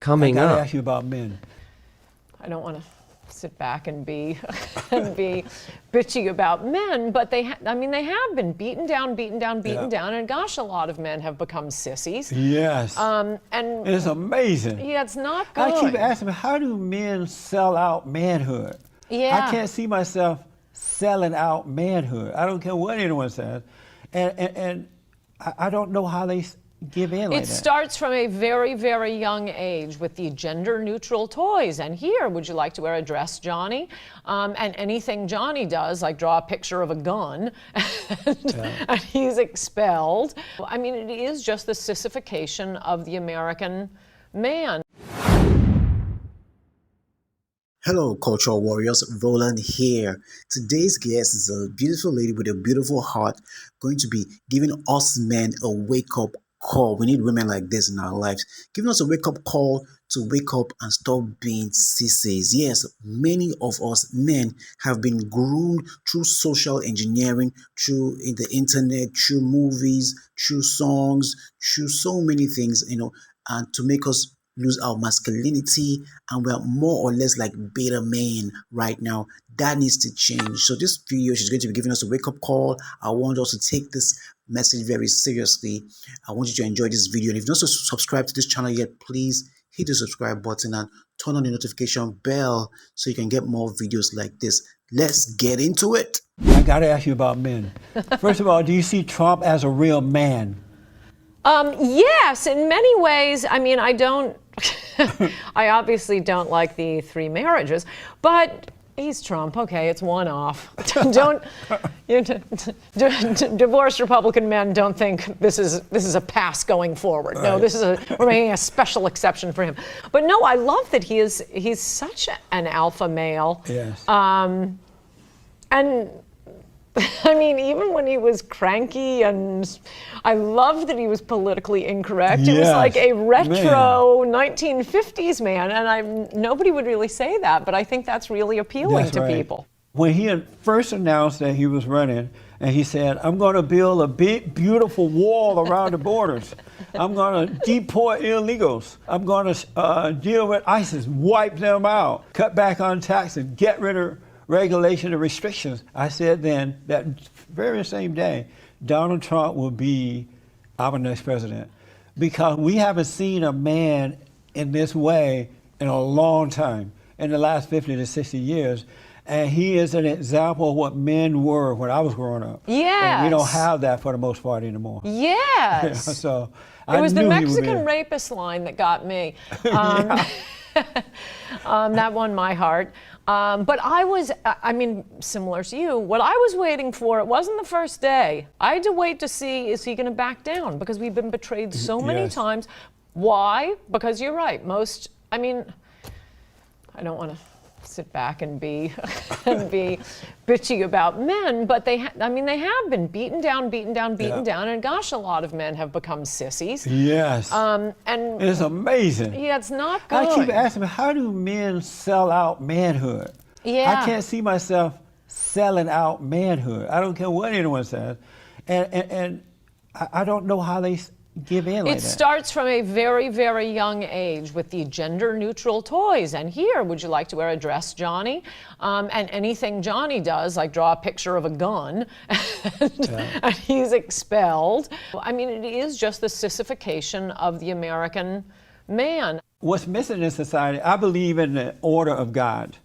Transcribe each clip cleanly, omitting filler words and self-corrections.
coming I gotta up. ask you about men. I don't want to sit back and be and be bitchy about men, but I mean, they have been beaten down, and gosh, a lot of men have become sissies. Yes. And It's amazing. yeah, it's not good. I keep asking me, how do men sell out manhood? Yeah. I can't see myself selling out manhood. I don't care what anyone says. And I don't know how they give in like It that. starts from a very, very young age with the gender-neutral toys. And here, would you like to wear a dress, Johnny? And anything Johnny does, like draw a picture of a gun, and he's expelled. I mean, it is just the sissification of the American man. Hello, cultural warriors. Roland here. Today's guest is a beautiful lady with a beautiful heart, going to be giving us men a wake-up call. We need women like this in our lives, giving us a wake-up call to wake up and stop being sissies. Yes, many of us men have been groomed through social engineering, through the internet, through movies, through songs, through so many things, and to make us lose our masculinity, and we're more or less like beta men right now. That needs to change. So this video, she's going to be giving us a wake-up call. I want us to take this message very seriously. I want you to enjoy this video, and if you're not subscribed to this channel yet, please hit the subscribe button and turn on the notification bell so you can get more videos like this. Let's get into it. I gotta ask you about men. First of all, do you see Trump as a real man? Yes, in many ways. I mean, I don't, I obviously don't like the 3 marriages, but he's Trump. Okay, it's one off. Don't, divorced Republican men don't think this is a pass going forward. No, we're making a special exception for him. But no, I love that he's such an alpha male. Yes. And I mean, even when he was cranky, and I love that he was politically incorrect. It was like a retro 1950s man, and nobody would really say that, but I think that's really appealing to people. When he had first announced that he was running, and he said, I'm going to build a big, beautiful wall around the borders. I'm going to deport illegals. I'm going to deal with ISIS, wipe them out, cut back on taxes, get rid of regulation and restrictions. I said then, that very same day, Donald Trump will be our next president, because we haven't seen a man in this way in a long time, in the last 50 to 60 years. And he is an example of what men were when I was growing up. Yes. And we don't have that for the most part anymore. Yes. So it was the Mexican rapist line that got me. That won my heart. But I mean, similar to you, what I was waiting for, it wasn't the first day. I had to wait to see, is he going to back down? Because we've been betrayed so many times. Why? Because you're right. I mean, I don't want to sit back and be bitchy about men, but I mean, they have been beaten down, and gosh, a lot of men have become sissies. Yes. And it's amazing. Yeah, it's not good. I keep asking me, how do men sell out manhood? Yeah. I can't see myself selling out manhood. I don't care what anyone says. And I don't know how they give in like that. It starts from a very, very young age with the gender-neutral toys. And here, would you like to wear a dress, Johnny? And anything Johnny does, like draw a picture of a gun, and he's expelled. I mean, it is just the sissification of the American man. What's missing in society, I believe in the order of God.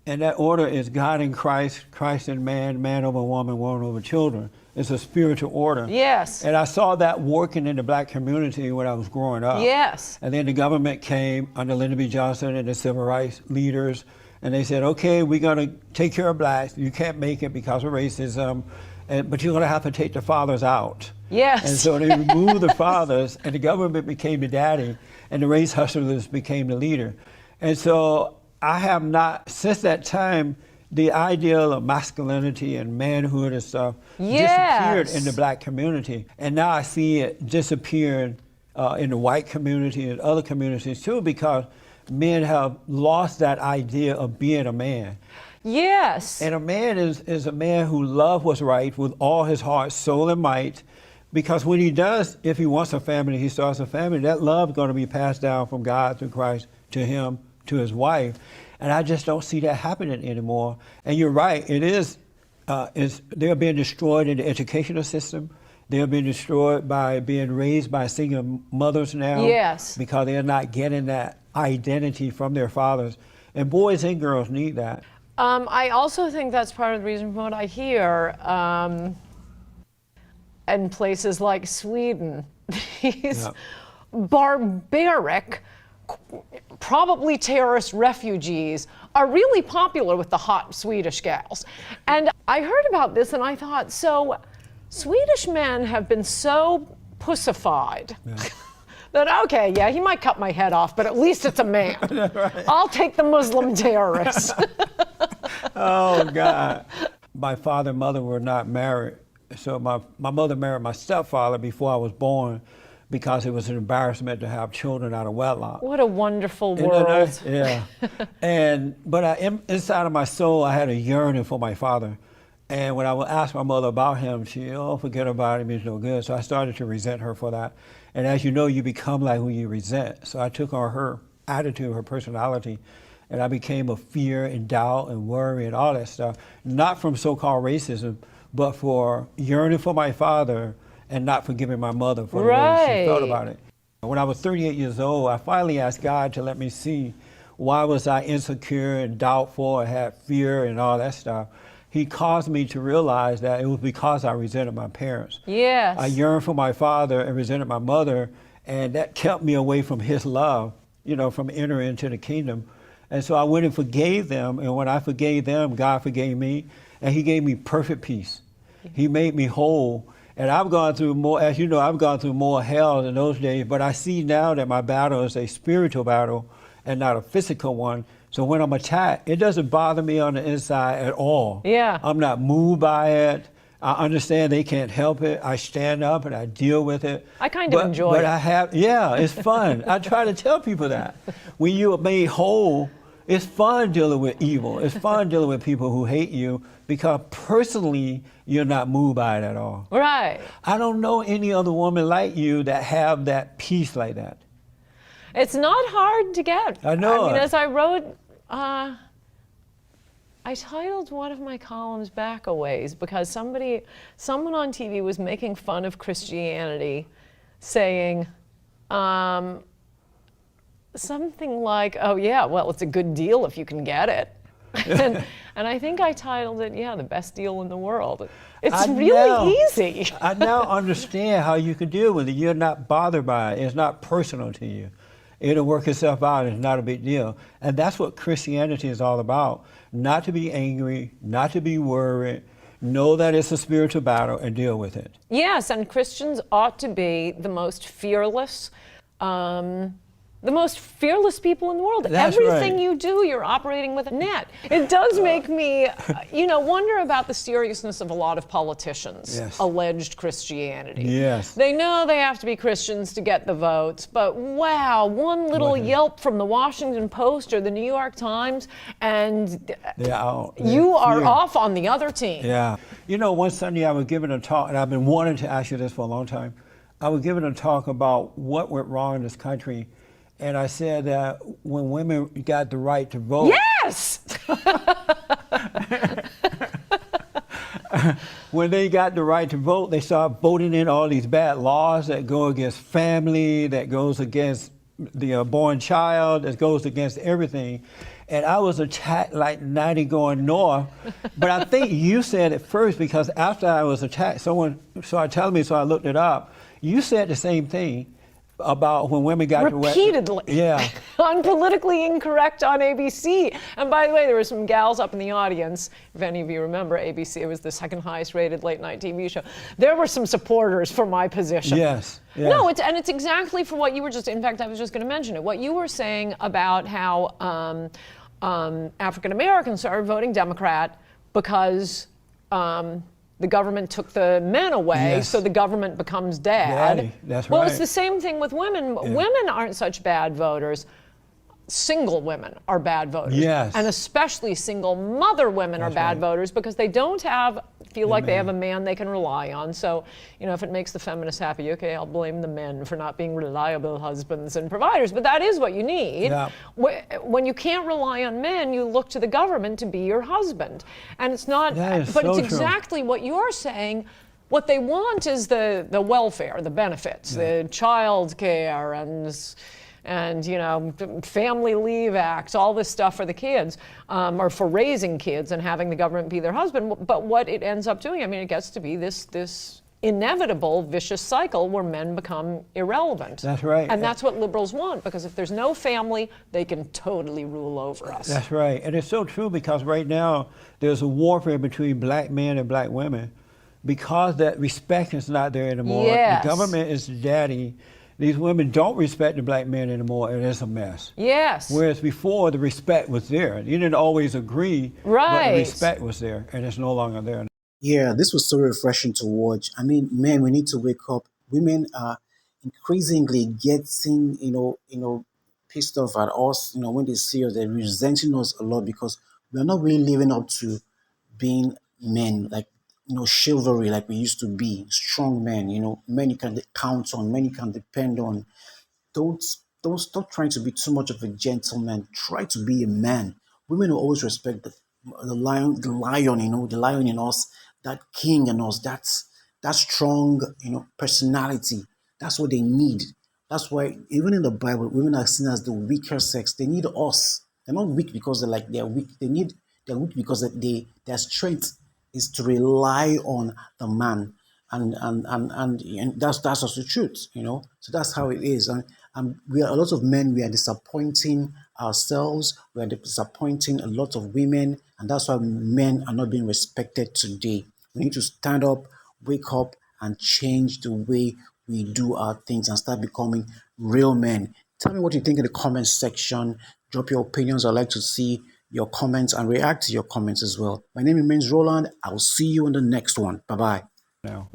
And that order is God in Christ, Christ in man, man over woman, woman over children. It's a spiritual order. Yes. And I saw that working in the black community when I was growing up. Yes. And then the government came under Lyndon B. Johnson and the civil rights leaders, and they said, okay, we're going to take care of blacks. You can't make it because of racism, but you're going to have to take the fathers out. Yes. And so they removed the fathers, and the government became the daddy, and the race hustlers became the leader. And so I have not, since that time, the ideal of masculinity and manhood and stuff disappeared in the black community. And now I see it disappearing in the white community and other communities too, because men have lost that idea of being a man. Yes. And a man is a man who loves what's right with all his heart, soul, and might, Because when he does, if he wants a family, he starts a family, that love is going to be passed down from God through Christ to him, to his wife. And I just don't see that happening anymore. And you're right, it is, they're being destroyed in the educational system. They're being destroyed by being raised by single mothers now. Yes. Because they're not getting that identity from their fathers. And boys and girls need that. I also think that's part of the reason from what I hear in places like Sweden, these barbaric, probably terrorist refugees are really popular with the hot Swedish gals. And I heard about this and I thought, so Swedish men have been so pussified that, okay, yeah, he might cut my head off, but at least it's a man. Right. I'll take the Muslim terrorists. Oh, God. My father and mother were not married. So my mother married my stepfather before I was born because it was an embarrassment to have children out of wedlock. What a wonderful world. Nice? Yeah. But inside of my soul, I had a yearning for my father. And when I would ask my mother about him, she, forget about him, he's no good. So I started to resent her for that. And as you know, you become like who you resent. So I took on her attitude, her personality, and I became a fear and doubt and worry and all that stuff. Not from so-called racism, but for yearning for my father and not forgiving my mother for the way she felt about it. When I was 38 years old, I finally asked God to let me see why was I insecure and doubtful and had fear and all that stuff. He caused me to realize that it was because I resented my parents. Yes. I yearned for my father and resented my mother, and that kept me away from his love, from entering into the kingdom. And so I went and forgave them, and when I forgave them, God forgave me, and he gave me perfect peace. He made me whole. And I've gone through more, as you know, I've gone through more hell in those days, but I see now that my battle is a spiritual battle and not a physical one. So when I'm attacked, it doesn't bother me on the inside at all. Yeah. I'm not moved by it. I understand they can't help it. I stand up and I deal with it. I kind of enjoy it. But it's fun. I try to tell people that. When you are made whole, it's fun dealing with evil. It's fun dealing with people who hate you because personally, you're not moved by it at all. Right. I don't know any other woman like you that have that peace like that. It's not hard to get. I know. I mean, as I wrote, I titled one of my columns Back a Ways because someone on TV was making fun of Christianity, saying something like, oh yeah, well, it's a good deal if you can get it. And I think I titled it, the best deal in the world. It's really easy. I now understand how you can deal with it. You're not bothered by it. It's not personal to you. It'll work itself out. It's not a big deal. And that's what Christianity is all about. Not to be angry, not to be worried. Know that it's a spiritual battle and deal with it. Yes, and Christians ought to be the most fearless people in the world. That's Everything right. you do, you're operating with a net. It does make me, wonder about the seriousness of a lot of politicians' alleged Christianity. Yes. They know they have to be Christians to get the votes, but wow, one little yelp from the Washington Post or the New York Times, and you are off on the other team. Yeah. One Sunday I was giving a talk, and I've been wanting to ask you this for a long time. I was giving a talk about what went wrong in this country. And I said that when women got the right to vote. Yes! When they got the right to vote, they started voting in all these bad laws that go against family, that goes against the unborn child, that goes against everything. And I was attacked like 90 going north. But I think you said it first because after I was attacked, someone started telling me, so I looked it up. You said the same thing about when women got repeatedly. Yeah. On Politically Incorrect on ABC. And by the way, there were some gals up in the audience. If any of you remember ABC, it was the second highest rated late night TV show. There were some supporters for my position. Yes. No, it's exactly for what you were just, in fact, I was just going to mention it. What you were saying about how African Americans started voting Democrat because the government took the men away, so the government becomes dad. That's well, right. It's the same thing with women. Women aren't such bad voters. single women are bad voters. Yes. And especially single mother women are bad right. voters because they don't feel like they have a man they can rely on. So, if it makes the feminists happy, okay, I'll blame the men for not being reliable husbands and providers. But that is what you need. Yeah. When you can't rely on men, you look to the government to be your husband. And it's not, That is but so it's exactly what you're saying. What they want is the welfare, the benefits, the child care and family leave acts, all this stuff for the kids, or for raising kids and having the government be their husband. But what it ends up doing, it gets to be this inevitable vicious cycle where men become irrelevant. That's right. And that's what liberals want, because if there's no family, they can totally rule over us. That's right. And it's so true, because right now there's a warfare between black men and black women because that respect is not there anymore. Yes. The government is daddy. These women don't respect the black men anymore, and it's a mess. Yes. Whereas before, the respect was there. You didn't always agree, Right. but the respect was there, and it's no longer there. Yeah, this was so refreshing to watch. I mean, men, we need to wake up. Women are increasingly getting, pissed off at us. When they see us, they're resenting us a lot because we're not really living up to being men, like chivalry, like we used to be, strong men. Men you can count on, men you can depend on. don't don't stop trying to be too much of a gentleman. Try to be a man. Women will always respect the lion, the lion in us, that king in us, that strong, personality. That's what they need. That's why even in the Bible, women are seen as the weaker sex. They need us. They're not weak because they're weak. They're weak because their strength is to rely on the man, and that's also the truth. So that's how it is, and we are a lot of men. We are disappointing ourselves. We are disappointing a lot of women, and that's why men are not being respected today. We need to stand up, wake up, and change the way we do our things and start becoming real men. Tell me what you think in the comments section. Drop your opinions. I'd like to see your comments and react to your comments as well. My name remains Roland. I'll see you in the next one. Bye bye. Now.